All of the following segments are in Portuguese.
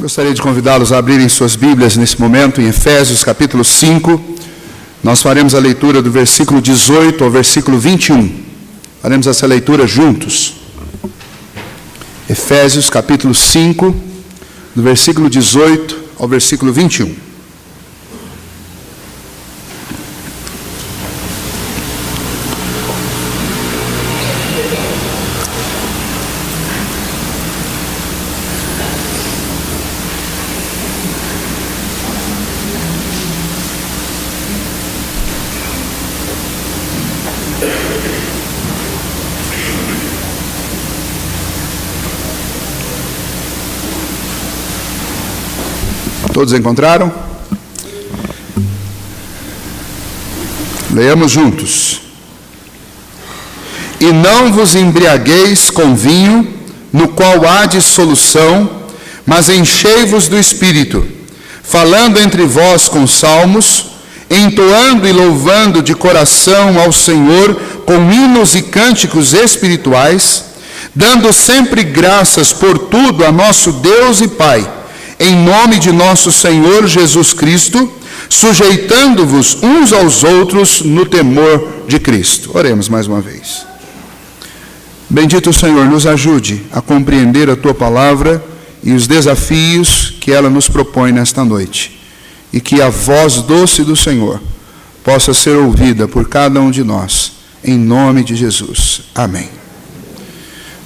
Gostaria de convidá-los a abrirem suas Bíblias nesse momento em Efésios capítulo 5. Nós faremos a leitura do versículo 18 ao versículo 21. Faremos essa leitura juntos. Efésios capítulo 5, do versículo 18 ao versículo 21. Todos encontraram? Leamos juntos. E não vos embriagueis com vinho, no qual há dissolução, mas enchei-vos do Espírito, falando entre vós com salmos, entoando e louvando de coração ao Senhor com hinos e cânticos espirituais, dando sempre graças por tudo a nosso Deus e Pai, em nome de nosso Senhor Jesus Cristo, sujeitando-vos uns aos outros no temor de Cristo. Oremos mais uma vez. Bendito Senhor, nos ajude a compreender a Tua palavra e os desafios que ela nos propõe nesta noite. E que a voz doce do Senhor possa ser ouvida por cada um de nós, em nome de Jesus. Amém.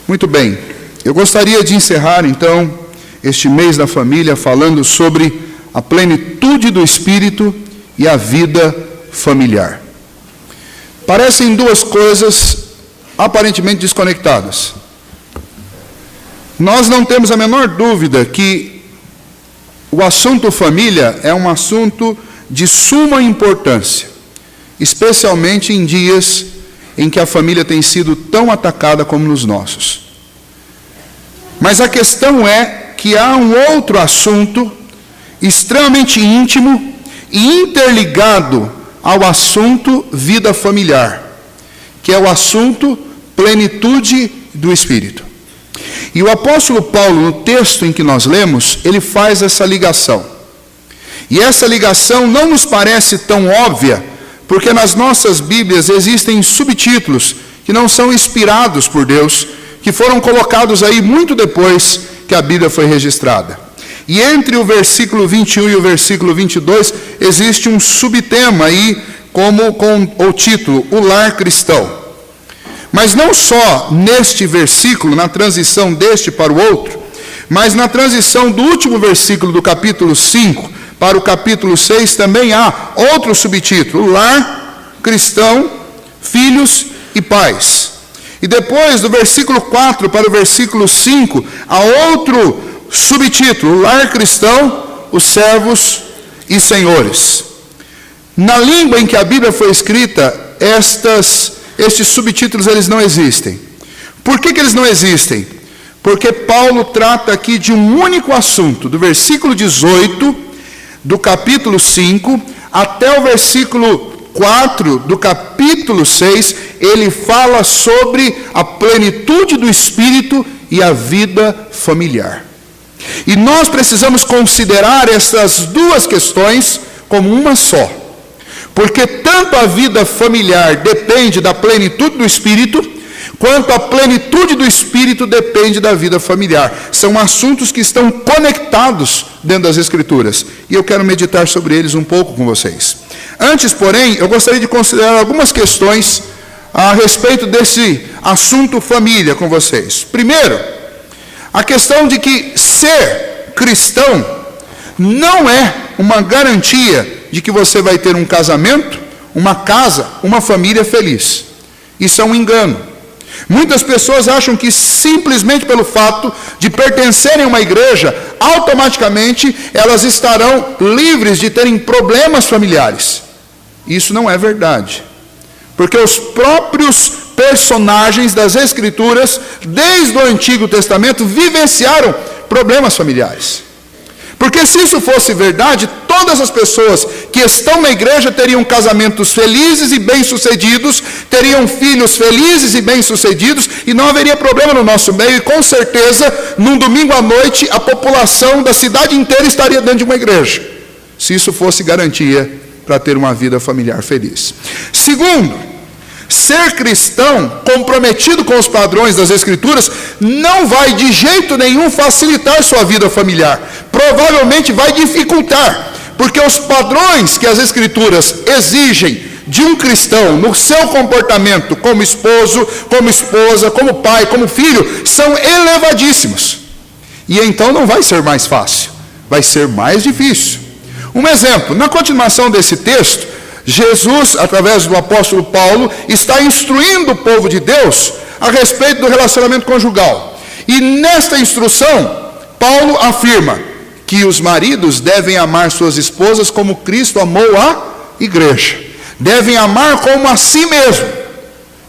Muito bem, eu gostaria de encerrar então este mês da família falando sobre a plenitude do Espírito e a vida familiar. Parecem duas coisas aparentemente desconectadas. Nós não temos a menor dúvida que o assunto família é um assunto de suma importância, especialmente em dias em que a família tem sido tão atacada como nos nossos. Mas a questão é que há um outro assunto extremamente íntimo e interligado ao assunto vida familiar, que é o assunto plenitude do Espírito. E o apóstolo Paulo, no texto em que nós lemos, ele faz essa ligação. E essa ligação não nos parece tão óbvia, porque nas nossas Bíblias existem subtítulos que não são inspirados por Deus, que foram colocados aí muito depois que a Bíblia foi registrada. E entre o versículo 21 e o versículo 22, existe um subtema aí, com o título, o lar cristão. Mas não só neste versículo, na transição deste para o outro, mas na transição do último versículo do capítulo 5 para o capítulo 6, também há outro subtítulo, lar cristão, filhos e pais. E depois, do versículo 4 para o versículo 5, há outro subtítulo, lar cristão, os servos e senhores. Na língua em que a Bíblia foi escrita, estes subtítulos eles não existem. Por que eles não existem? Porque Paulo trata aqui de um único assunto, do versículo 18, do capítulo 5, até o versículo 4 do capítulo 6, ele fala sobre a plenitude do Espírito e a vida familiar. E nós precisamos considerar essas duas questões como uma só. Porque tanto a vida familiar depende da plenitude do Espírito, quanto a plenitude do Espírito depende da vida familiar. São assuntos que estão conectados dentro das Escrituras. E eu quero meditar sobre eles um pouco com vocês. Antes, porém, eu gostaria de considerar algumas questões a respeito desse assunto família com vocês. Primeiro, a questão de que ser cristão não é uma garantia de que você vai ter um casamento, uma casa, uma família feliz. Isso é um engano. Muitas pessoas acham que simplesmente pelo fato de pertencerem a uma igreja, automaticamente elas estarão livres de terem problemas familiares. Isso não é verdade. Porque os próprios personagens das Escrituras, desde o Antigo Testamento, vivenciaram problemas familiares. Porque se isso fosse verdade, todas as pessoas que estão na igreja teriam casamentos felizes e bem-sucedidos, teriam filhos felizes e bem-sucedidos, e não haveria problema no nosso meio, e com certeza, num domingo à noite, a população da cidade inteira estaria dentro de uma igreja, se isso fosse garantia para ter uma vida familiar feliz. Segundo, ser cristão comprometido com os padrões das Escrituras não vai de jeito nenhum facilitar sua vida familiar. Provavelmente vai dificultar, porque os padrões que as Escrituras exigem de um cristão no seu comportamento como esposo, como esposa, como pai, como filho, são elevadíssimos. E então não vai ser mais fácil, vai ser mais difícil. Um exemplo, na continuação desse texto, Jesus, através do apóstolo Paulo, está instruindo o povo de Deus a respeito do relacionamento conjugal. E nesta instrução, Paulo afirma que os maridos devem amar suas esposas como Cristo amou a igreja. Devem amar como a si mesmo.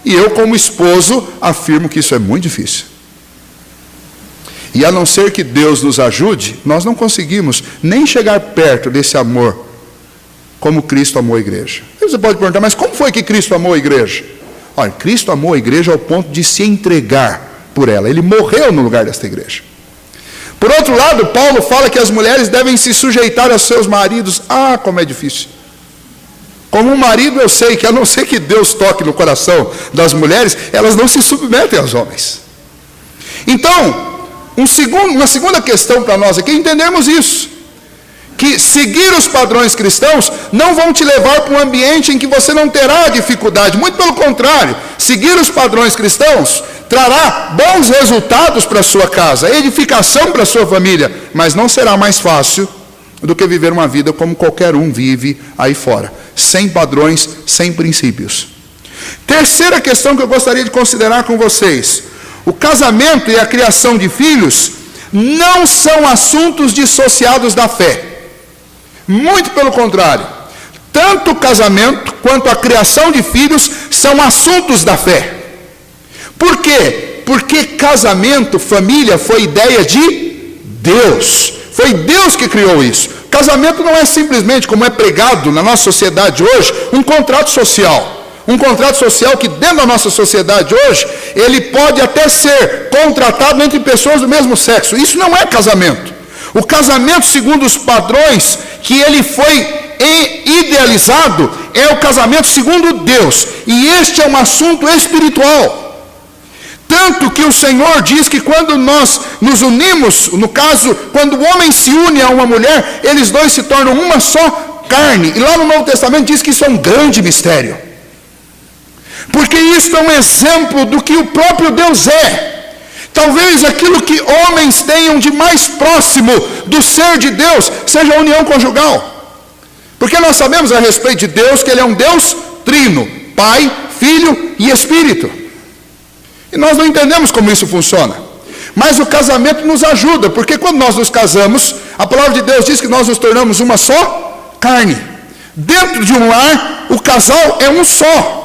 E eu, como esposo, afirmo que isso é muito difícil. E a não ser que Deus nos ajude, nós não conseguimos nem chegar perto desse amor como Cristo amou a igreja. Você pode perguntar, mas como foi que Cristo amou a igreja? Olha, Cristo amou a igreja ao ponto de se entregar por ela. Ele morreu no lugar desta igreja. Por outro lado, Paulo fala que as mulheres devem se sujeitar aos seus maridos. Ah, como é difícil. Como um marido, eu sei que a não ser que Deus toque no coração das mulheres, elas não se submetem aos homens. Então, uma segunda questão para nós aqui é entendermos isso. Que seguir os padrões cristãos não vão te levar para um ambiente em que você não terá dificuldade. Muito pelo contrário, seguir os padrões cristãos trará bons resultados para a sua casa, edificação para a sua família, mas não será mais fácil do que viver uma vida como qualquer um vive aí fora, sem padrões, sem princípios. Terceira questão que eu gostaria de considerar com vocês: o casamento e a criação de filhos não são assuntos dissociados da fé. Muito pelo contrário, tanto o casamento quanto a criação de filhos são assuntos da fé. Por quê? Porque casamento, família, foi ideia de Deus. Foi Deus que criou isso. Casamento não é simplesmente, como é pregado na nossa sociedade hoje, um contrato social. Um contrato social que dentro da nossa sociedade hoje, ele pode até ser contratado entre pessoas do mesmo sexo. Isso não é casamento. O casamento, segundo os padrões que ele foi idealizado, é o casamento segundo Deus. E este é um assunto espiritual. Tanto que o Senhor diz que quando nós nos unimos, no caso, quando o homem se une a uma mulher, eles dois se tornam uma só carne. E lá no Novo Testamento diz que isso é um grande mistério. Porque isso é um exemplo do que o próprio Deus é. Talvez aquilo que homens tenham de mais próximo do ser de Deus seja a união conjugal. Porque nós sabemos a respeito de Deus que Ele é um Deus trino, Pai, Filho e Espírito. E nós não entendemos como isso funciona. Mas o casamento nos ajuda, porque quando nós nos casamos, a palavra de Deus diz que nós nos tornamos uma só carne. Dentro de um lar, o casal é um só.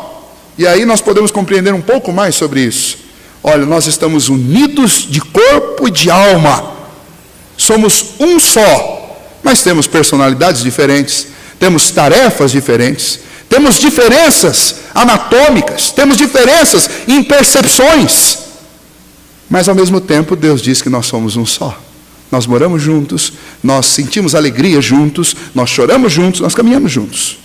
E aí nós podemos compreender um pouco mais sobre isso. Olha, nós estamos unidos de corpo e de alma. Somos um só, mas temos personalidades diferentes, temos tarefas diferentes, temos diferenças anatômicas, temos diferenças em percepções. Mas ao mesmo tempo Deus diz que nós somos um só. Nós moramos juntos, nós sentimos alegria juntos, nós choramos juntos, nós caminhamos juntos.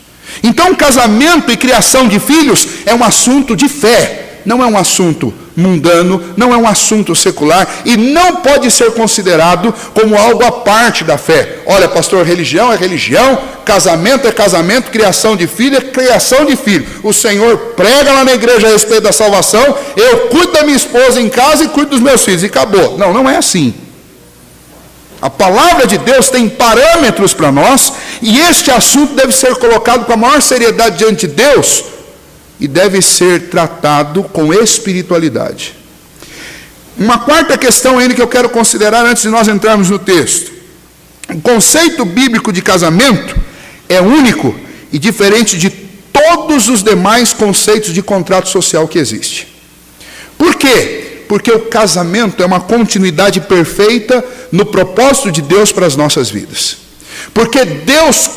Então, casamento e criação de filhos é um assunto de fé. Não é um assunto mundano, não é um assunto secular e não pode ser considerado como algo à parte da fé. Olha, pastor, religião é religião, casamento é casamento, criação de filho é criação de filho. O Senhor prega lá na igreja a respeito da salvação, eu cuido da minha esposa em casa e cuido dos meus filhos, e acabou. Não, não é assim. A palavra de Deus tem parâmetros para nós, e este assunto deve ser colocado com a maior seriedade diante de Deus, e deve ser tratado com espiritualidade. Uma quarta questão ainda que eu quero considerar antes de nós entrarmos no texto. O conceito bíblico de casamento é único e diferente de todos os demais conceitos de contrato social que existe. Por quê? Porque o casamento é uma continuidade perfeita no propósito de Deus para as nossas vidas. Porque Deus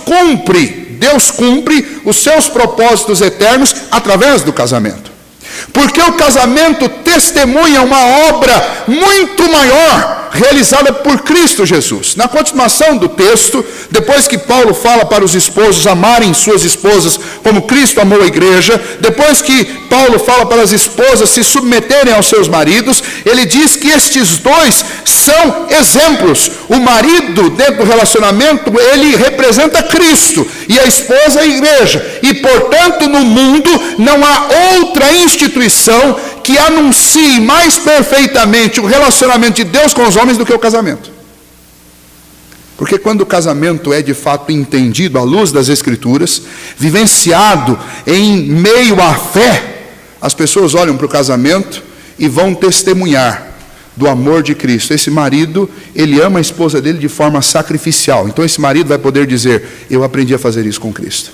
cumpre os seus propósitos eternos através do casamento. Porque o casamento testemunha uma obra muito maior realizada por Cristo Jesus. Na continuação do texto, depois que Paulo fala para os esposos amarem suas esposas como Cristo amou a igreja, depois que Paulo fala para as esposas se submeterem aos seus maridos, ele diz que estes dois são exemplos. O marido, dentro do relacionamento, ele representa Cristo, e a esposa a igreja. E, portanto, no mundo não há outra instituição que anuncie mais perfeitamente o relacionamento de Deus com os homens do que o casamento. Porque quando o casamento é de fato entendido à luz das Escrituras, vivenciado em meio à fé, as pessoas olham para o casamento e vão testemunhar do amor de Cristo. Esse marido, ele ama a esposa dele de forma sacrificial. Então esse marido vai poder dizer: eu aprendi a fazer isso com Cristo.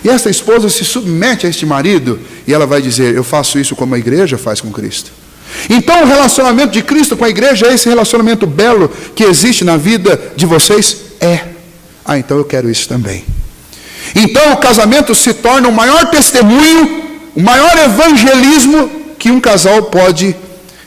E essa esposa se submete a este marido e ela vai dizer: eu faço isso como a igreja faz com Cristo. Então o relacionamento de Cristo com a igreja é esse relacionamento belo que existe na vida de vocês? Então eu quero isso também. Então o casamento se torna o maior testemunho, o maior evangelismo que um casal pode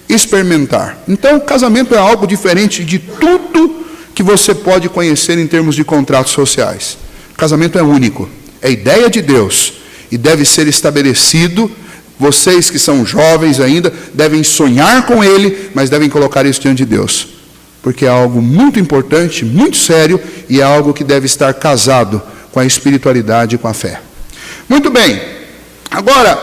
experimentar. Então o casamento é algo diferente de tudo que você pode conhecer em termos de contratos sociais. O casamento é único. É ideia de Deus e deve ser estabelecido. Vocês que são jovens ainda devem sonhar com ele, mas devem colocar isso diante de Deus, porque é algo muito importante, muito sério, e é algo que deve estar casado com a espiritualidade e com a fé. Muito bem, agora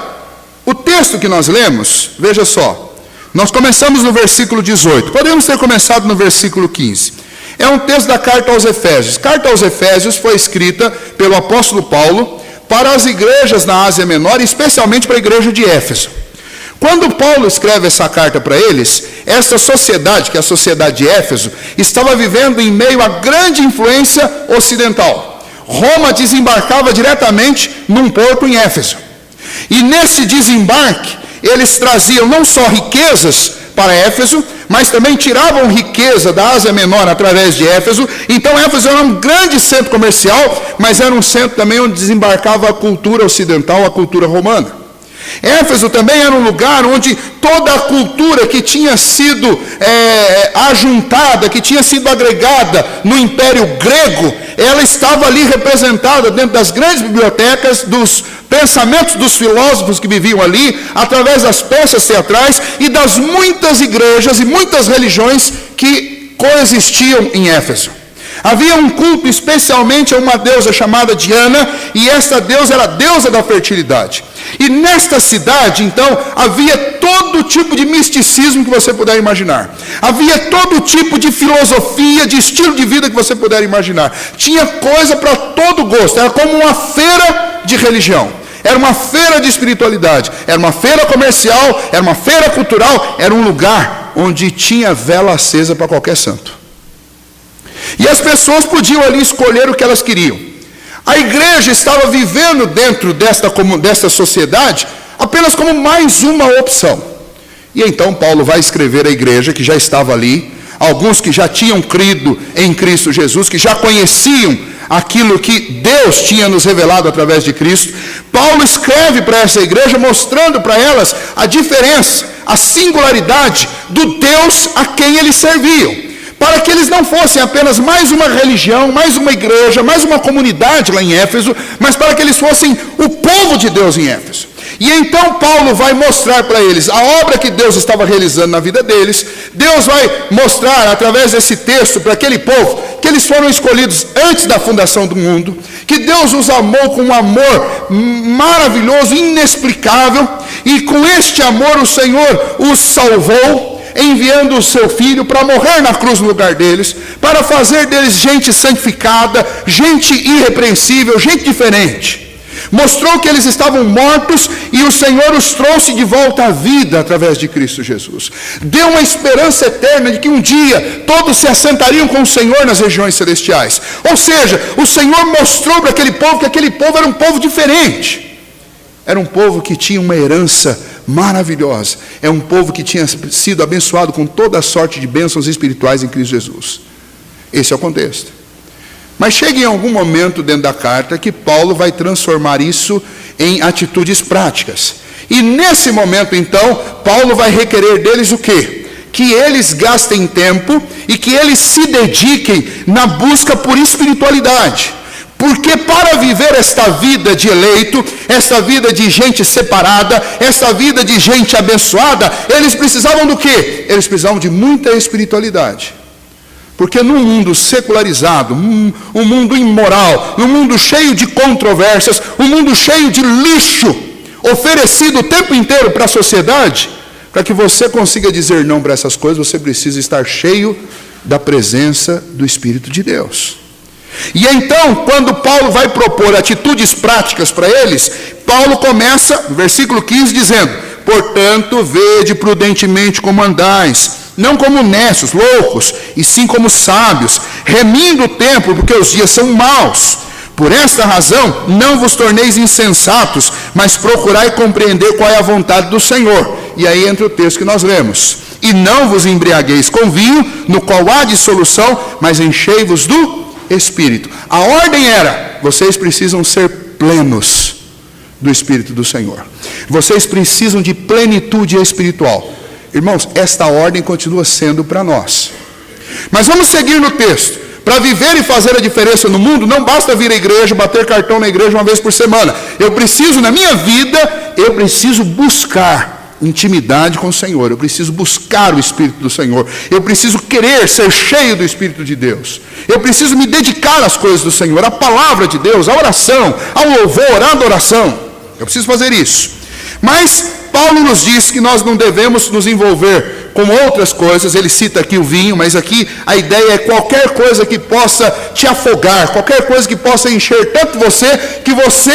o texto que nós lemos, veja só, nós começamos no versículo 18, podemos ter começado no versículo 15. É um texto da carta aos Efésios. Carta aos Efésios foi escrita pelo apóstolo Paulo para as igrejas na Ásia Menor, e especialmente para a igreja de Éfeso. Quando Paulo escreve essa carta para eles, essa sociedade, que é a sociedade de Éfeso, estava vivendo em meio à grande influência ocidental. Roma desembarcava diretamente num porto em Éfeso. E nesse desembarque, eles traziam não só riquezas para Éfeso, mas também tiravam riqueza da Ásia Menor através de Éfeso. Então Éfeso era um grande centro comercial, mas era um centro também onde desembarcava a cultura ocidental, a cultura romana. Éfeso também era um lugar onde toda a cultura que tinha sido ajuntada, que tinha sido agregada no Império Grego, ela estava ali representada dentro das grandes bibliotecas, dos pensamentos dos filósofos que viviam ali, através das peças teatrais e das muitas igrejas e muitas religiões que coexistiam em Éfeso. Havia um culto especialmente a uma deusa chamada Diana, e esta deusa era a deusa da fertilidade. E nesta cidade, então, havia todo tipo de misticismo que você puder imaginar. Havia todo tipo de filosofia, de estilo de vida que você puder imaginar. Tinha coisa para todo gosto, era como uma feira de religião. Era uma feira de espiritualidade, era uma feira comercial, era uma feira cultural, era um lugar onde tinha vela acesa para qualquer santo. E as pessoas podiam ali escolher o que elas queriam. A igreja estava vivendo dentro desta sociedade apenas como mais uma opção. E então Paulo vai escrever à igreja que já estava ali, alguns que já tinham crido em Cristo Jesus, que já conheciam aquilo que Deus tinha nos revelado através de Cristo. Paulo escreve para essa igreja mostrando para elas a diferença, a singularidade do Deus a quem eles serviam, para que eles não fossem apenas mais uma religião, mais uma igreja, mais uma comunidade lá em Éfeso, mas para que eles fossem o povo de Deus em Éfeso. E então Paulo vai mostrar para eles a obra que Deus estava realizando na vida deles. Deus vai mostrar através desse texto para aquele povo que eles foram escolhidos antes da fundação do mundo, que Deus os amou com um amor maravilhoso, inexplicável, e com este amor o Senhor os salvou, enviando o seu Filho para morrer na cruz no lugar deles, para fazer deles gente santificada, gente irrepreensível, gente diferente. Mostrou que eles estavam mortos e o Senhor os trouxe de volta à vida através de Cristo Jesus. Deu uma esperança eterna de que um dia todos se assentariam com o Senhor nas regiões celestiais. Ou seja, o Senhor mostrou para aquele povo que aquele povo era um povo diferente. Era um povo que tinha uma herança maravilhosa. É um povo que tinha sido abençoado com toda a sorte de bênçãos espirituais em Cristo Jesus. Esse é o contexto. Mas chega em algum momento dentro da carta que Paulo vai transformar isso em atitudes práticas. E nesse momento, então, Paulo vai requerer deles o quê? Que eles gastem tempo e que eles se dediquem na busca por espiritualidade. Porque para viver esta vida de eleito, esta vida de gente separada, esta vida de gente abençoada, eles precisavam do quê? Eles precisavam de muita espiritualidade. Porque num mundo secularizado, um mundo imoral, um mundo cheio de controvérsias, um mundo cheio de lixo, oferecido o tempo inteiro para a sociedade, para que você consiga dizer não para essas coisas, você precisa estar cheio da presença do Espírito de Deus. E então, quando Paulo vai propor atitudes práticas para eles, Paulo começa, no versículo 15, dizendo: portanto, vede prudentemente como andais, não como necios, loucos, e sim como sábios, remindo o tempo, porque os dias são maus. Por esta razão, não vos torneis insensatos, mas procurai compreender qual é a vontade do Senhor. E aí entra o texto que nós lemos: e não vos embriagueis com vinho, no qual há dissolução, mas enchei-vos do Espírito. A ordem era: vocês precisam ser plenos do Espírito do Senhor. Vocês precisam de plenitude espiritual. Irmãos, esta ordem continua sendo para nós. Mas vamos seguir no texto. Para viver e fazer a diferença no mundo, não basta vir à igreja, bater cartão na igreja uma vez por semana. Eu preciso, na minha vida, eu preciso buscar intimidade com o Senhor. Eu preciso buscar o Espírito do Senhor. Eu preciso querer ser cheio do Espírito de Deus. Eu preciso me dedicar às coisas do Senhor, à palavra de Deus, à oração, ao louvor, à adoração. Eu preciso fazer isso. Mas Paulo nos diz que nós não devemos nos envolver com outras coisas. Ele cita aqui o vinho, mas aqui a ideia é qualquer coisa que possa te afogar, qualquer coisa que possa encher tanto você, que você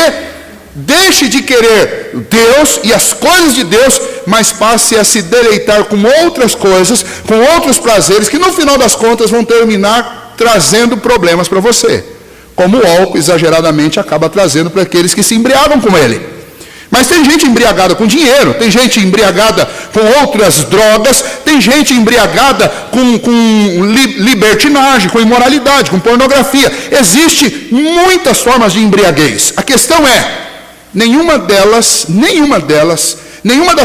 deixe de querer Deus e as coisas de Deus, mas passe a se deleitar com outras coisas, com outros prazeres, que no final das contas vão terminar trazendo problemas para você, como o álcool exageradamente acaba trazendo para aqueles que se embriagam com ele. Mas tem gente embriagada com dinheiro, tem gente embriagada com outras drogas, tem gente embriagada com libertinagem, com imoralidade, com pornografia. Existem muitas formas de embriaguez. A questão é: nenhuma das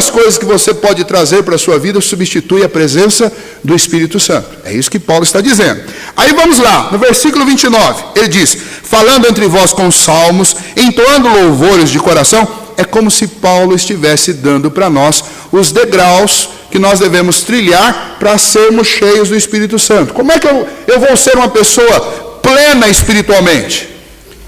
coisas que você pode trazer para a sua vida substitui a presença do Espírito Santo. É isso que Paulo está dizendo. Aí vamos lá, no versículo 29, ele diz: falando entre vós com salmos, entoando louvores de coração. É como se Paulo estivesse dando para nós os degraus que nós devemos trilhar para sermos cheios do Espírito Santo. Como é que eu vou ser uma pessoa plena espiritualmente?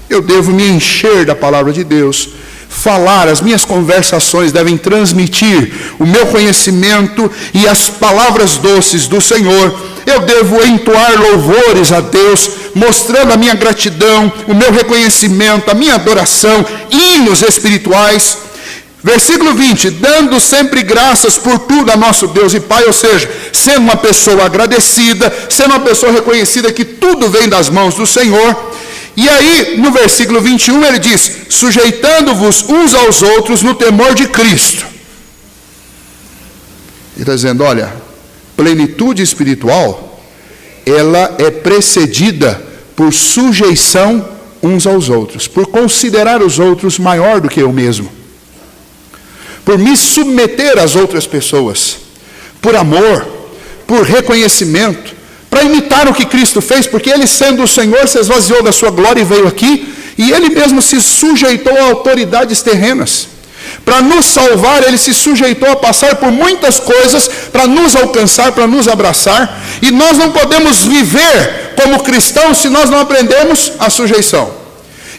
Eu devo me encher da palavra de Deus, falar, as minhas conversações devem transmitir o meu conhecimento e as palavras doces do Senhor. Eu devo entoar louvores a Deus, mostrando a minha gratidão, o meu reconhecimento, a minha adoração, hinos espirituais. Versículo 20, dando sempre graças por tudo a nosso Deus e Pai, ou seja, sendo uma pessoa agradecida, sendo uma pessoa reconhecida que tudo vem das mãos do Senhor. E aí, no versículo 21, ele diz: sujeitando-vos uns aos outros no temor de Cristo. Ele está dizendo: olha, plenitude espiritual, ela é precedida por sujeição uns aos outros, por considerar os outros maior do que eu mesmo, por me submeter às outras pessoas, por amor, por reconhecimento, para imitar o que Cristo fez, porque Ele, sendo o Senhor, se esvaziou da sua glória e veio aqui, e Ele mesmo se sujeitou a autoridades terrenas. Para nos salvar, Ele se sujeitou a passar por muitas coisas, para nos alcançar, para nos abraçar, e nós não podemos viver como cristãos se nós não aprendermos a sujeição.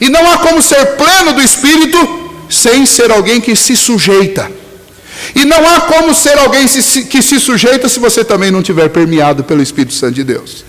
E não há como ser pleno do Espírito sem ser alguém que se sujeita. E não há como ser alguém que se sujeita se você também não tiver permeado pelo Espírito Santo de Deus.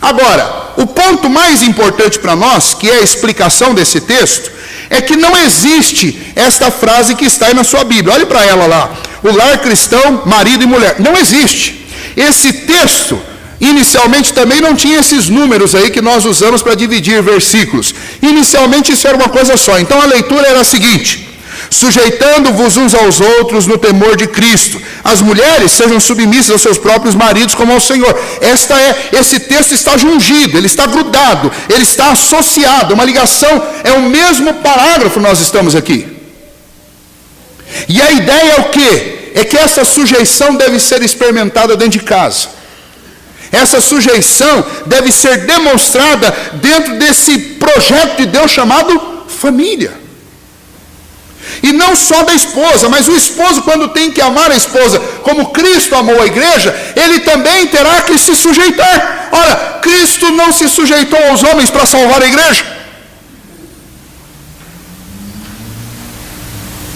Agora, o ponto mais importante para nós, que é a explicação desse texto, é que não existe esta frase que está aí na sua Bíblia. Olhe para ela lá: o lar cristão, marido e mulher. Não existe. Esse texto, inicialmente, também não tinha esses números aí que nós usamos para dividir versículos. Inicialmente isso era uma coisa só. Então a leitura era a seguinte: sujeitando-vos uns aos outros no temor de Cristo. As mulheres sejam submissas aos seus próprios maridos como ao Senhor. Esse texto está jungido, ele está grudado, ele está associado, uma ligação, é o mesmo parágrafo nós estamos aqui. E a ideia é o quê? É que essa sujeição deve ser experimentada dentro de casa. Essa sujeição deve ser demonstrada dentro desse projeto de Deus chamado família. E não só da esposa, mas o esposo, quando tem que amar a esposa como Cristo amou a igreja, ele também terá que se sujeitar. Ora, Cristo não se sujeitou aos homens para salvar a igreja.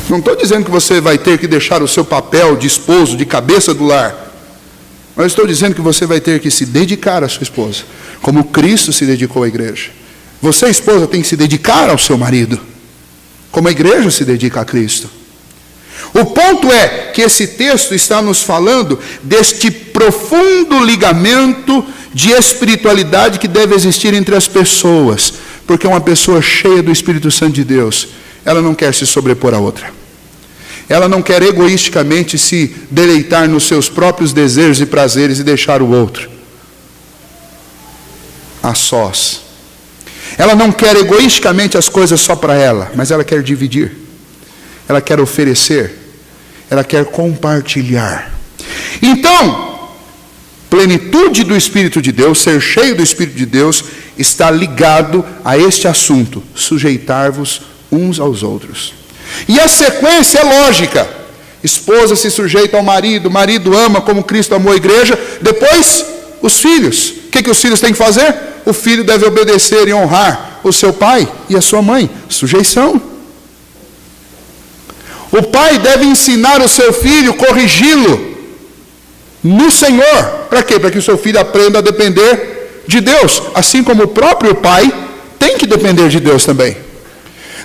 Não estou dizendo que você vai ter que deixar o seu papel de esposo, de cabeça do lar. Mas estou dizendo que você vai ter que se dedicar à sua esposa, como Cristo se dedicou à igreja. Você, esposa, tem que se dedicar ao seu marido, como a igreja se dedica a Cristo. O ponto é que esse texto está nos falando deste profundo ligamento de espiritualidade que deve existir entre as pessoas, porque uma pessoa cheia do Espírito Santo de Deus, ela não quer se sobrepor a outra. Ela não quer egoisticamente se deleitar nos seus próprios desejos e prazeres e deixar o outro a sós. Ela não quer egoisticamente as coisas só para ela, mas ela quer dividir. Ela quer oferecer. Ela quer compartilhar. Então, plenitude do Espírito de Deus, ser cheio do Espírito de Deus, está ligado a este assunto: sujeitar-vos uns aos outros. E a sequência é lógica. Esposa se sujeita ao marido, marido ama como Cristo amou a igreja. Depois, os filhos. O que os filhos têm que fazer? O filho deve obedecer e honrar o seu pai e a sua mãe. Sujeição. O pai deve ensinar o seu filho, corrigi-lo no Senhor. Para quê? Para que o seu filho aprenda a depender de Deus. Assim como o próprio pai tem que depender de Deus também.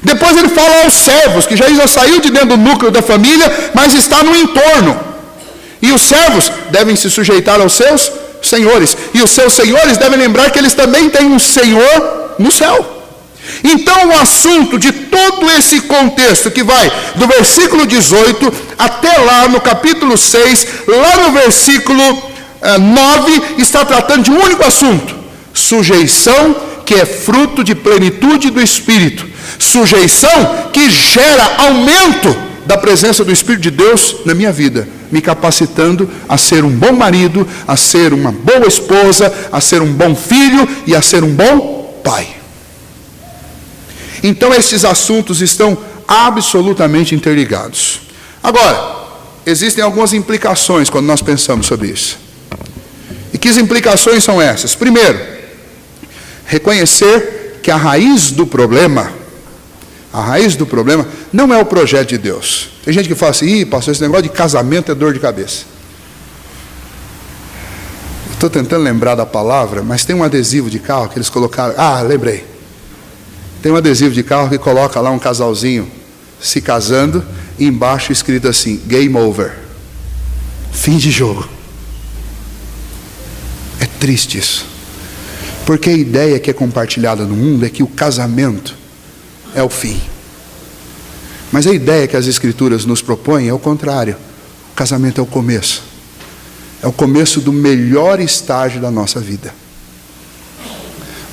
Depois ele fala aos servos, que já saiu de dentro do núcleo da família, mas está no entorno. E os servos devem se sujeitar aos seus senhores. E os seus senhores devem lembrar que eles também têm um Senhor no céu. Então o assunto de todo esse contexto, que vai do versículo 18 até lá no capítulo 6, lá no versículo 9, está tratando de um único assunto: sujeição, que é fruto de plenitude do Espírito. Sujeição que gera aumento da presença do Espírito de Deus na minha vida, me capacitando a ser um bom marido, a ser uma boa esposa, a ser um bom filho e a ser um bom pai. Então estes assuntos estão absolutamente interligados. Agora, existem algumas implicações quando nós pensamos sobre isso. E que implicações são essas? Primeiro, reconhecer que a raiz do problema não é o projeto de Deus. Tem gente que fala assim: pastor, esse negócio de casamento é dor de cabeça. Estou tentando lembrar da palavra, mas tem um adesivo de carro que eles colocaram. Lembrei. Tem um adesivo de carro que coloca lá um casalzinho se casando, e embaixo escrito assim: game over. Fim de jogo. É triste isso. Porque a ideia que é compartilhada no mundo é que o casamento é o fim. Mas a ideia que as Escrituras nos propõem é o contrário. O casamento é o começo. É o começo do melhor estágio da nossa vida.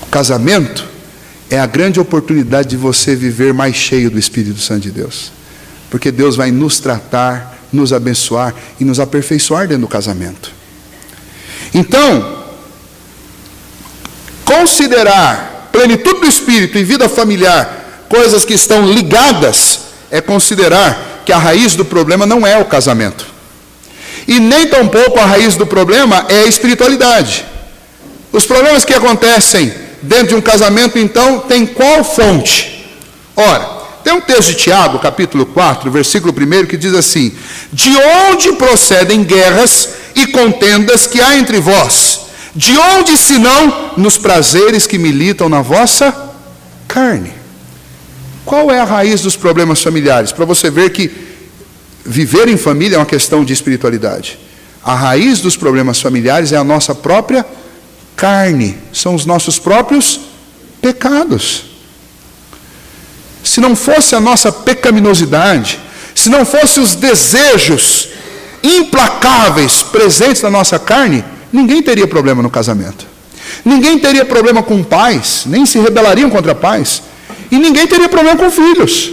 O casamento é a grande oportunidade de você viver mais cheio do Espírito Santo de Deus. Porque Deus vai nos tratar, nos abençoar e nos aperfeiçoar dentro do casamento. Então, considerar plenitude do Espírito e vida familiar coisas que estão ligadas, é considerar que a raiz do problema não é o casamento. E nem tampouco a raiz do problema é a espiritualidade. Os problemas que acontecem dentro de um casamento, então, tem qual fonte? Ora, tem um texto de Tiago, capítulo 4, versículo 1, que diz assim: de onde procedem guerras e contendas que há entre vós? De onde, senão, nos prazeres que militam na vossa carne? Qual é a raiz dos problemas familiares? Para você ver que viver em família é uma questão de espiritualidade. A raiz dos problemas familiares é a nossa própria carne. São os nossos próprios pecados. se não fosse a nossa pecaminosidade, se não fossem os desejos implacáveis presentes na nossa carne, ninguém teria problema no casamento. Ninguém teria problema com pais, nem se rebelariam contra pais. E ninguém teria problema com filhos.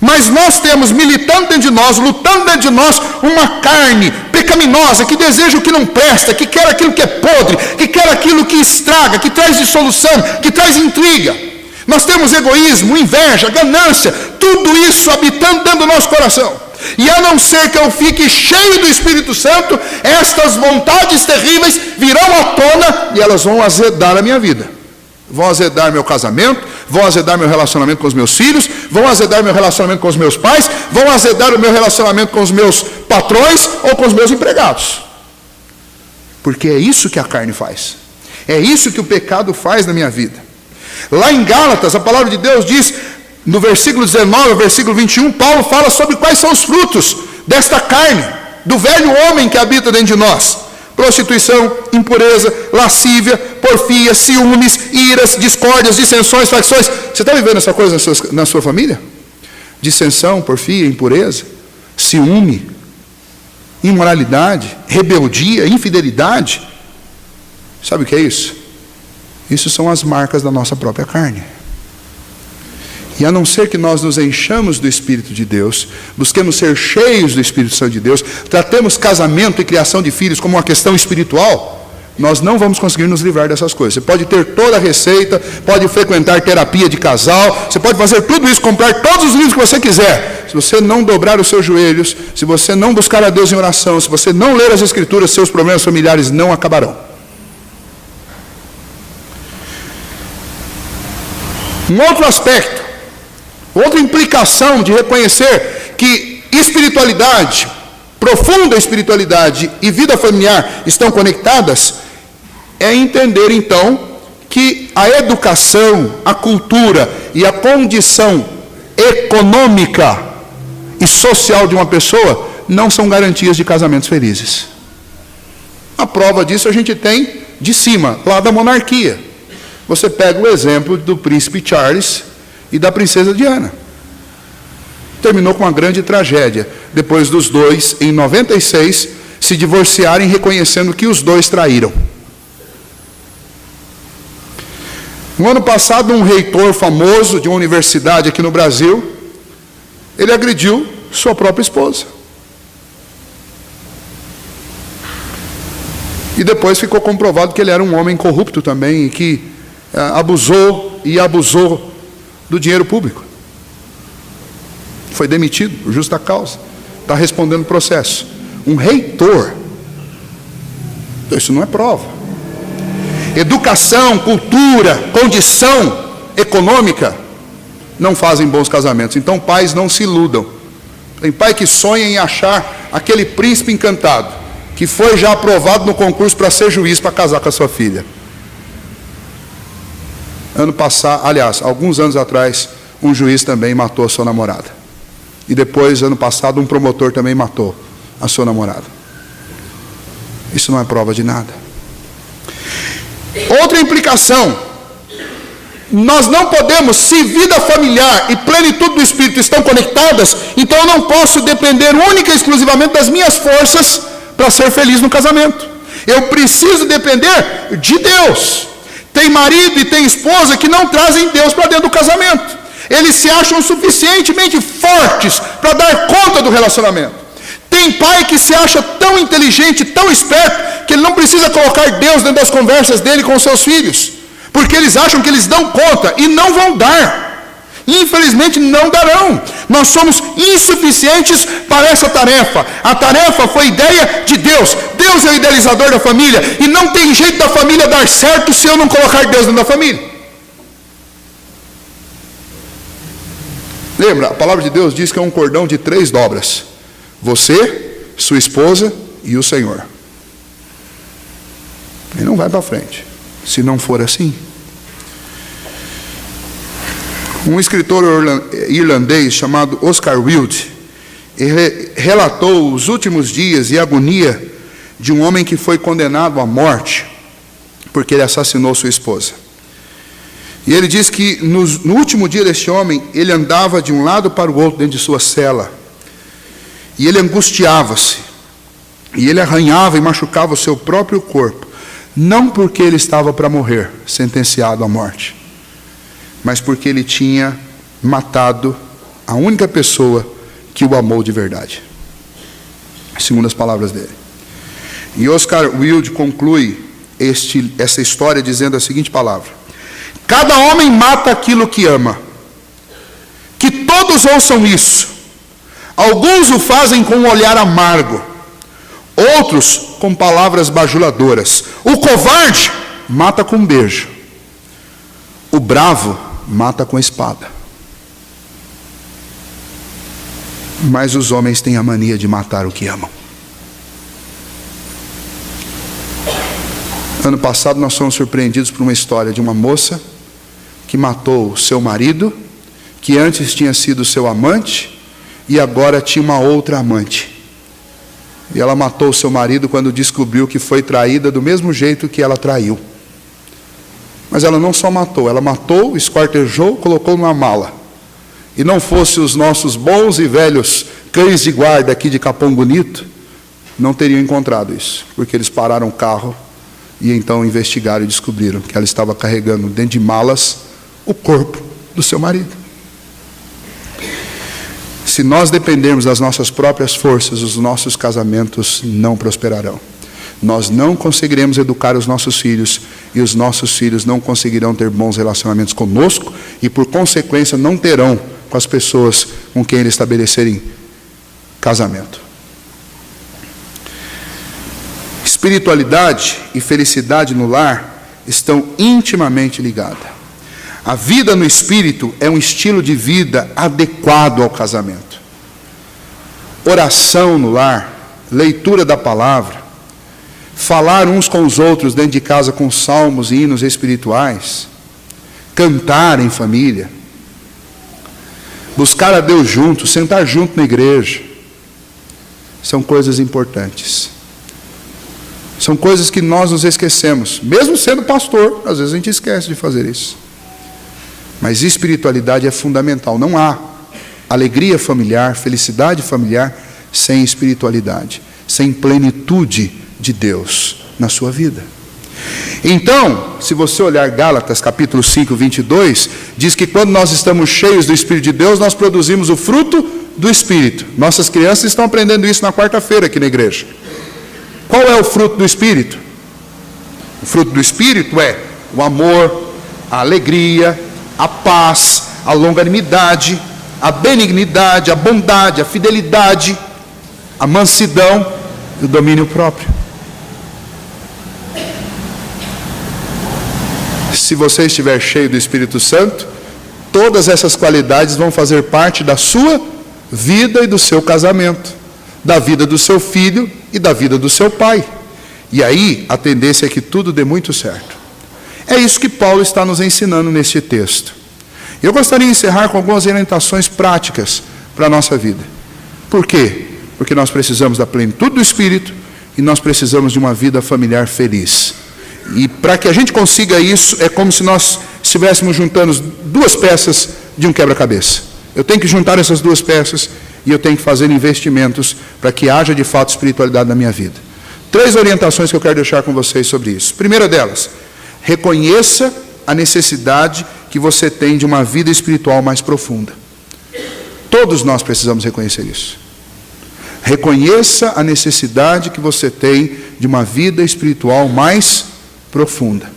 Mas nós temos militando dentro de nós, lutando dentro de nós, uma carne pecaminosa, que deseja o que não presta, que quer aquilo que é podre, que quer aquilo que estraga, que traz dissolução, que traz intriga. Nós temos egoísmo, inveja, ganância, tudo isso habitando dentro do nosso coração. E a não ser que eu fique cheio do Espírito Santo, estas vontades terríveis virão à tona e elas vão azedar a minha vida. Vão azedar meu casamento, vão azedar meu relacionamento com os meus filhos, vão azedar meu relacionamento com os meus pais, vão azedar o meu relacionamento com os meus patrões ou com os meus empregados. Porque é isso que a carne faz. É isso que o pecado faz na minha vida. Lá em Gálatas, a palavra de Deus diz, no versículo 19, ao versículo 21, Paulo fala sobre quais são os frutos desta carne, do velho homem que habita dentro de nós. Prostituição, impureza, lascívia, porfia, ciúmes, iras, discórdias, dissensões, facções. Você está vivendo essa coisa na sua família? Dissensão, porfia, impureza, ciúme, imoralidade, rebeldia, infidelidade. Sabe o que é isso? Isso são as marcas da nossa própria carne. E a não ser que nós nos enchamos do Espírito de Deus, busquemos ser cheios do Espírito Santo de Deus, tratemos casamento e criação de filhos como uma questão espiritual, nós não vamos conseguir nos livrar dessas coisas. Você pode ter toda a receita, pode frequentar terapia de casal, você pode fazer tudo isso, comprar todos os livros que você quiser. Se você não dobrar os seus joelhos, se você não buscar a Deus em oração, se você não ler as Escrituras, seus problemas familiares não acabarão. Um outro aspecto, outra implicação de reconhecer que espiritualidade, profunda espiritualidade e vida familiar estão conectadas, é entender então que a educação, a cultura e a condição econômica e social de uma pessoa não são garantias de casamentos felizes. A prova disso a gente tem de cima, lá da monarquia. Você pega o exemplo do príncipe Charles e da princesa Diana. Terminou com uma grande tragédia, depois dos dois, em 96, se divorciarem, reconhecendo que os dois traíram. No ano passado, um reitor famoso de uma universidade aqui no Brasil, ele agrediu sua própria esposa. E depois ficou comprovado que ele era um homem corrupto também, e que abusou do dinheiro público. Foi demitido por justa causa. Está respondendo o processo. Um reitor. Isso não é prova. Educação, cultura, condição econômica não fazem bons casamentos. Então, pais, não se iludam. Tem pai que sonha em achar aquele príncipe encantado, que foi já aprovado no concurso para ser juiz, para casar com a sua filha. Ano passado, aliás, alguns anos atrás, um juiz também matou a sua namorada. E depois, ano passado, um promotor também matou a sua namorada. Isso não é prova de nada. Outra implicação: nós não podemos, se vida familiar e plenitude do Espírito estão conectadas, então eu não posso depender única e exclusivamente das minhas forças para ser feliz no casamento. Eu preciso depender de Deus. Tem marido e tem esposa que não trazem Deus para dentro do casamento. Eles se acham suficientemente fortes para dar conta do relacionamento. Tem pai que se acha tão inteligente, tão esperto, que ele não precisa colocar Deus dentro das conversas dele com seus filhos, porque eles acham que eles dão conta e não vão dar. Infelizmente não darão. Nós somos insuficientes para essa tarefa. A tarefa foi ideia de Deus. Deus é o idealizador da família, e não tem jeito da família dar certo se eu não colocar Deus dentro da família. Lembra, a palavra de Deus diz que é um cordão de 3 dobras: você, sua esposa e o Senhor. E não vai para frente se não for assim. Um escritor irlandês chamado Oscar Wilde relatou os últimos dias e a agonia de um homem que foi condenado à morte porque ele assassinou sua esposa. E ele diz que no último dia deste homem, ele andava de um lado para o outro dentro de sua cela. E ele angustiava-se. E ele arranhava e machucava o seu próprio corpo. Não porque ele estava para morrer, sentenciado à morte, mas porque ele tinha matado a única pessoa que o amou de verdade. Segundo as palavras dele. E Oscar Wilde conclui essa história dizendo a seguinte palavra: cada homem mata aquilo que ama. Que todos ouçam isso. Alguns o fazem com um olhar amargo, outros com palavras bajuladoras. O covarde mata com um beijo. O bravo mata com a espada. Mas os homens têm a mania de matar o que amam. Ano passado nós fomos surpreendidos por uma história de uma moça que matou o seu marido, que antes tinha sido seu amante, e agora tinha uma outra amante. E ela matou o seu marido quando descobriu que foi traída do mesmo jeito que ela traiu. Mas ela não só matou, ela matou, esquartejou, colocou numa mala. E não fosse os nossos bons e velhos cães de guarda aqui de Capão Bonito, não teriam encontrado isso, porque eles pararam o carro e então investigaram e descobriram que ela estava carregando dentro de malas o corpo do seu marido. Se nós dependermos das nossas próprias forças, os nossos casamentos não prosperarão. Nós não conseguiremos educar os nossos filhos, e os nossos filhos não conseguirão ter bons relacionamentos conosco, e por consequência não terão com as pessoas com quem eles estabelecerem casamento. Espiritualidade e felicidade no lar estão intimamente ligadas. A vida no espírito é um estilo de vida adequado ao casamento. Oração no lar, leitura da palavra, falar uns com os outros dentro de casa com salmos e hinos espirituais, cantar em família, buscar a Deus junto, sentar junto na igreja, são coisas importantes. São coisas que nós nos esquecemos, mesmo sendo pastor, às vezes a gente esquece de fazer isso. Mas espiritualidade é fundamental. Não há alegria familiar, felicidade familiar sem espiritualidade, sem plenitude de Deus na sua vida. Então, se você olhar Gálatas capítulo 5, 22, diz que quando nós estamos cheios do Espírito de Deus, nós produzimos o fruto do Espírito. Nossas crianças estão aprendendo isso na quarta-feira aqui na igreja. Qual é o fruto do Espírito? O fruto do Espírito é o amor, a alegria, a paz, a longanimidade, a benignidade, a bondade, a fidelidade, a mansidão e o domínio próprio. Se você estiver cheio do Espírito Santo, todas essas qualidades vão fazer parte da sua vida e do seu casamento, da vida do seu filho e da vida do seu pai. E aí a tendência é que tudo dê muito certo. É isso que Paulo está nos ensinando neste texto. Eu gostaria de encerrar com algumas orientações práticas para a nossa vida. Por quê? Porque nós precisamos da plenitude do Espírito e nós precisamos de uma vida familiar feliz. E para que a gente consiga isso, é como se nós estivéssemos juntando duas peças de um quebra-cabeça. Eu tenho que juntar essas duas peças e eu tenho que fazer investimentos para que haja de fato espiritualidade na minha vida. 3 orientações que eu quero deixar com vocês sobre isso. Primeira delas, reconheça a necessidade que você tem de uma vida espiritual mais profunda. Todos nós precisamos reconhecer isso. Reconheça a necessidade que você tem de uma vida espiritual mais profunda.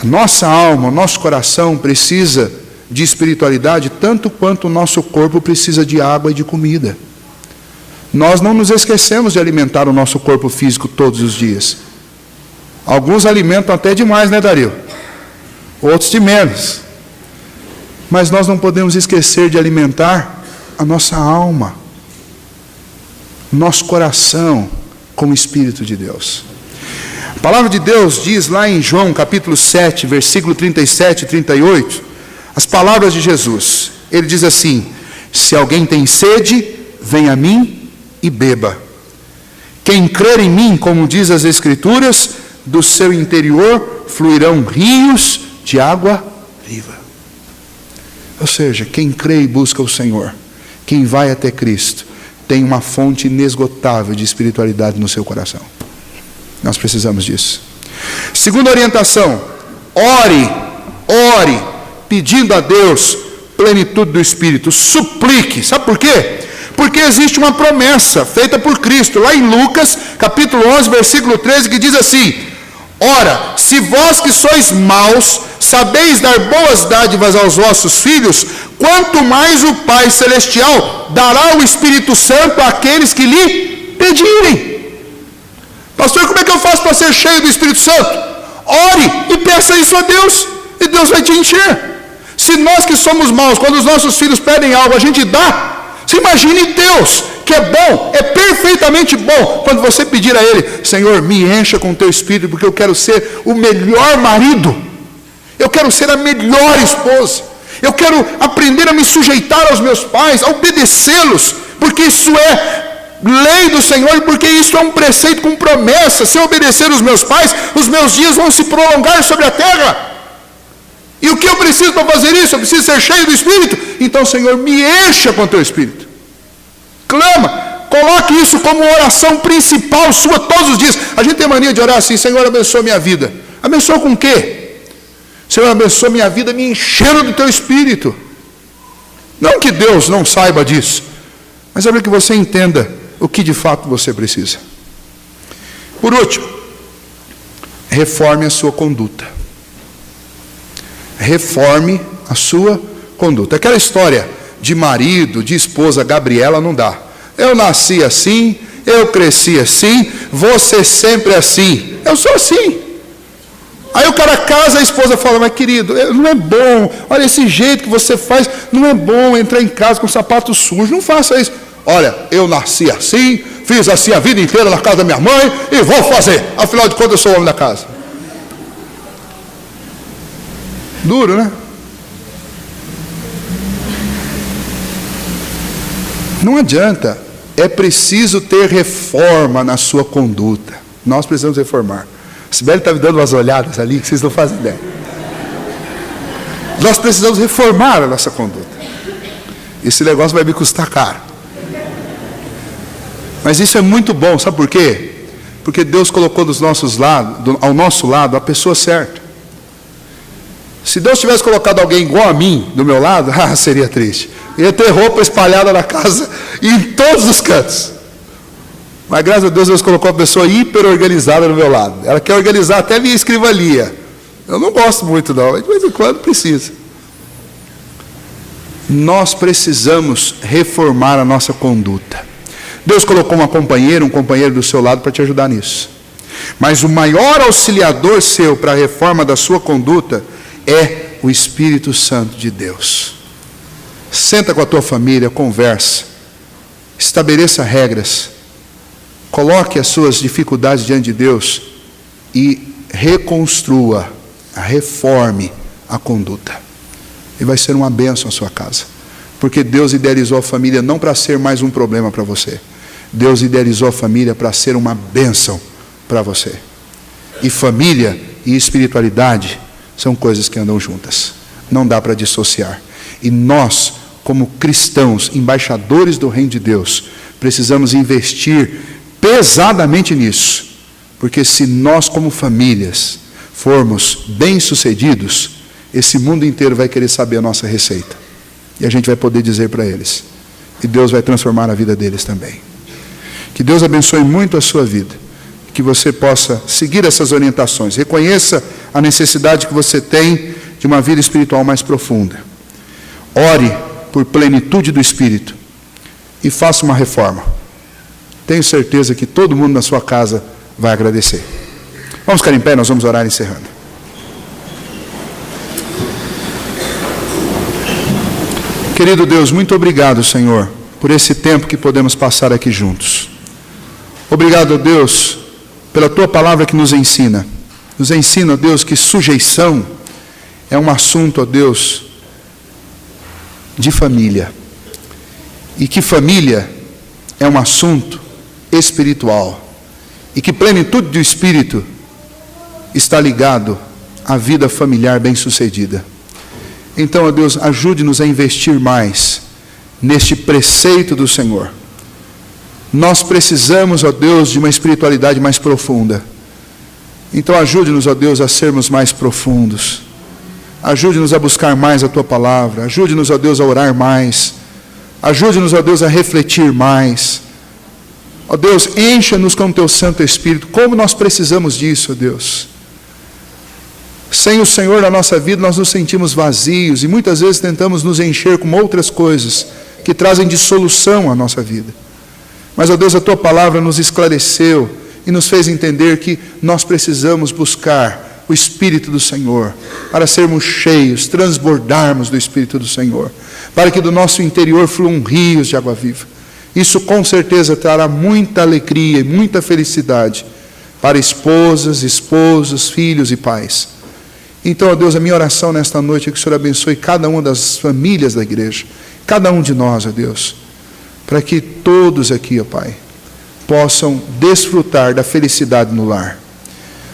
A nossa alma, o nosso coração precisa de espiritualidade tanto quanto o nosso corpo precisa de água e de comida. Nós não nos esquecemos de alimentar o nosso corpo físico todos os dias. Alguns alimentam até demais, né, Dario? Outros de menos. Mas nós não podemos esquecer de alimentar a nossa alma, nosso coração com o Espírito de Deus. A palavra de Deus diz lá em João capítulo 7, versículo 37 e 38, as palavras de Jesus. Ele diz assim: se alguém tem sede, venha a mim e beba. Quem crer em mim, como diz as Escrituras, do seu interior fluirão rios de água viva. Ou seja, quem crê e busca o Senhor, quem vai até Cristo, tem uma fonte inesgotável de espiritualidade no seu coração. Nós precisamos disso. Segunda orientação: ore, pedindo a Deus plenitude do Espírito. Suplique. Sabe por quê? Porque existe uma promessa feita por Cristo, lá em Lucas, capítulo 11, versículo 13, que diz assim: ora, se vós que sois maus, sabeis dar boas dádivas aos vossos filhos, quanto mais o Pai Celestial dará o Espírito Santo àqueles que lhe pedirem. Pastor, como é que eu faço para ser cheio do Espírito Santo? Ore e peça isso a Deus, e Deus vai te encher. Se nós que somos maus, quando os nossos filhos pedem algo, a gente dá. Você imagine Deus, que é bom, é perfeitamente bom, quando você pedir a Ele: Senhor, me encha com o Teu Espírito, porque eu quero ser o melhor marido, eu quero ser a melhor esposa, eu quero aprender a me sujeitar aos meus pais, a obedecê-los, porque isso é lei do Senhor, e porque isso é um preceito com promessa. Se eu obedecer os meus pais, os meus dias vão se prolongar sobre a terra. E o que eu preciso para fazer isso? Eu preciso ser cheio do Espírito. Então, Senhor, me encha com o Teu Espírito. Clama, coloque isso como oração principal sua todos os dias. A gente tem mania de orar assim: Senhor, abençoa minha vida. Abençoa com o quê? Senhor, abençoa minha vida me enchendo do Teu Espírito. Não que Deus não saiba disso, mas é para que você entenda o que de fato você precisa. Por último, reforme a sua conduta. Reforme a sua conduta. Aquela história de marido, de esposa, Gabriela, não dá. Eu nasci assim, eu cresci assim, você sempre assim. Eu sou assim. Aí o cara casa, a esposa fala: mas querido, não é bom, olha esse jeito que você faz, não é bom entrar em casa com sapato sujo, não faça isso. Olha, eu nasci assim, fiz assim a vida inteira na casa da minha mãe e vou fazer, afinal de contas eu sou o homem da casa. Duro, né? Não adianta, é preciso ter reforma na sua conduta. Nós precisamos reformar. A Sibeli está me dando umas olhadas ali que vocês não fazem ideia. Nós precisamos reformar a nossa conduta. Esse negócio vai me custar caro. Mas isso é muito bom, sabe por quê? Porque Deus colocou ao nosso lado a pessoa certa. Se Deus tivesse colocado alguém igual a mim do meu lado, seria triste. Ia ter roupa espalhada na casa e em todos os cantos. Mas graças a Deus, Deus colocou uma pessoa hiper organizada do meu lado. Ela quer organizar até minha escrivaninha. Eu não gosto muito não, mas de vez em quando precisa. Nós precisamos reformar a nossa conduta. Deus colocou um companheiro do seu lado para te ajudar nisso. Mas o maior auxiliador seu para a reforma da sua conduta é o Espírito Santo de Deus. Senta com a tua família, conversa, estabeleça regras, coloque as suas dificuldades diante de Deus e reconstrua, reforme a conduta. E vai ser uma bênção a sua casa, porque Deus idealizou a família não para ser mais um problema para você. Deus idealizou a família para ser uma bênção para você. E família e espiritualidade são coisas que andam juntas. Não dá para dissociar. E nós, como cristãos, embaixadores do reino de Deus, precisamos investir pesadamente nisso. Porque se nós, como famílias, formos bem-sucedidos, esse mundo inteiro vai querer saber a nossa receita. E a gente vai poder dizer para eles. E Deus vai transformar a vida deles também. Que Deus abençoe muito a sua vida. Que você possa seguir essas orientações. Reconheça a necessidade que você tem de uma vida espiritual mais profunda. Ore por plenitude do Espírito e faça uma reforma. Tenho certeza que todo mundo na sua casa vai agradecer. Vamos ficar em pé, nós vamos orar encerrando. Querido Deus, muito obrigado, Senhor, por esse tempo que podemos passar aqui juntos. Obrigado, Deus, pela Tua palavra que nos ensina. Nos ensina, Deus, que sujeição é um assunto, ó Deus, de família. E que família é um assunto espiritual. E que plenitude do Espírito está ligado a vida familiar bem-sucedida. Então, ó Deus, ajude-nos a investir mais neste preceito do Senhor. Nós precisamos, ó Deus, de uma espiritualidade mais profunda. Então ajude-nos, ó Deus, a sermos mais profundos. Ajude-nos a buscar mais a Tua Palavra. Ajude-nos, ó Deus, a orar mais. Ajude-nos, ó Deus, a refletir mais. Ó Deus, encha-nos com o Teu Santo Espírito. Como nós precisamos disso, ó Deus. Sem o Senhor na nossa vida, nós nos sentimos vazios e muitas vezes tentamos nos encher com outras coisas que trazem dissolução à nossa vida. Mas, ó Deus, a Tua Palavra nos esclareceu e nos fez entender que nós precisamos buscar o Espírito do Senhor, para sermos cheios, transbordarmos do Espírito do Senhor, para que do nosso interior fluam rios de água viva. Isso com certeza trará muita alegria e muita felicidade para esposas, esposos, filhos e pais. Então, ó Deus, a minha oração nesta noite é que o Senhor abençoe cada uma das famílias da igreja, cada um de nós, ó Deus, para que todos aqui, ó Pai, possam desfrutar da felicidade no lar.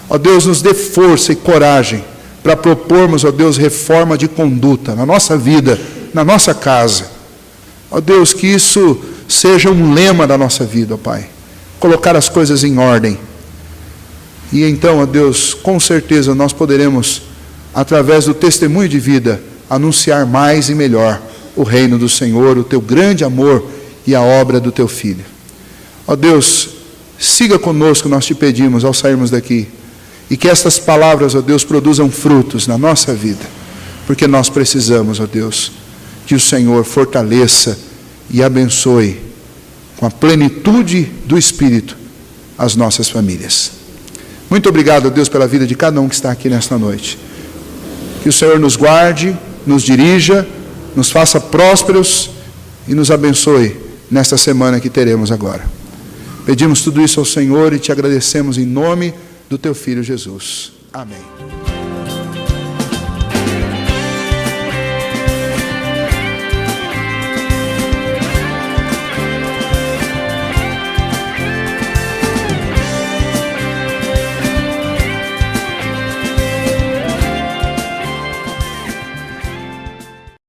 Ó Deus, nos dê força e coragem para propormos, ó Deus, reforma de conduta na nossa vida, na nossa casa. Ó Deus, que isso seja um lema da nossa vida, ó Pai. Colocar as coisas em ordem. E então, ó Deus, com certeza nós poderemos, através do testemunho de vida, anunciar mais e melhor o reino do Senhor, o Teu grande amor e a obra do Teu Filho. Ó Deus, siga conosco, nós Te pedimos, ao sairmos daqui. E que estas palavras, ó Deus, produzam frutos na nossa vida. Porque nós precisamos, ó Deus, que o Senhor fortaleça e abençoe com a plenitude do Espírito as nossas famílias. Muito obrigado, ó Deus, pela vida de cada um que está aqui nesta noite. Que o Senhor nos guarde, nos dirija, nos faça prósperos e nos abençoe nesta semana que teremos agora. Pedimos tudo isso ao Senhor e Te agradecemos em nome do Teu Filho Jesus. Amém.